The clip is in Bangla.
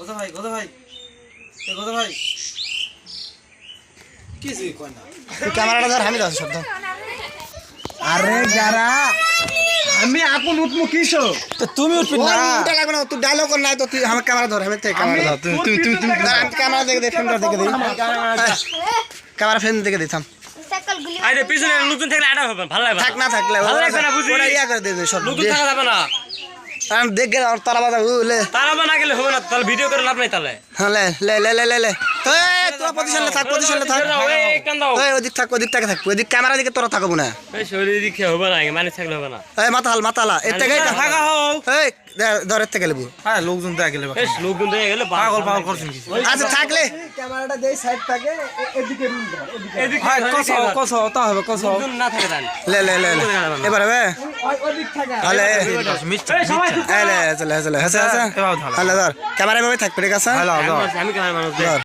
গোদা ভাই গোদা ভাই কিছু কই না ক্যামেরাটা ধর আমি দাও শব্দ আরে গারা আমি আপন উঠমু কিসো তো তুমি উঠবি না উঠা লাগবে না তুই ডায়লগ কর নাই তো তুই আমার ক্যামেরা ধর আমি থেকে ক্যামেরা ধর তুমি ক্যামেরা দেখে দে ফ্রেমটা দেখে দে ক্যামেরা ফ্রেম দেখে দে থাম আরে পিছনে লোকজন থাকলে আটা হবে ভালো লাগবে থাক না থাকলে ভালো লাগবে না বুঝি ওরা ইয়া করে দে সব লোকজন থাকা যাবে না আমি দেখ গেল আর তারা বাজা উলে তারা না গেলে হবে না তাহলে ভিডিও করে লাভ নাই তাহলে হ্যাঁ লে লে লে লে লে এই তোরা পজিশনে থাক এই কান দাও এই ওদিক থাক ওদিক থেকে থাক ওদিক ক্যামেরা দিকে তোরা থাকবো না এই শরীর দিকে হবে না মানে থাকলে হবে না এই মাতালা এর থেকে থাকা হও এই ধরের থেকে লেবু হ্যাঁ লোকজন দেখা গেলে এই লোকজন দিয়ে গেলে পাগল করছেন কিছু আচ্ছা থাকলে ক্যামেরাটা দেই সাইড থাকে এদিকে রুল দাও এদিকে হ্যাঁ কসো তা হবে কসো লোকজন না থাকে জান লে এবার হবে ওদিক থাকে হলে মিষ্টি চলে হাসা হালে ধর ক্যামেরা ভাবে থাকবে ঠিক আছে হ্যালো আমি কেমন মানুষ ধর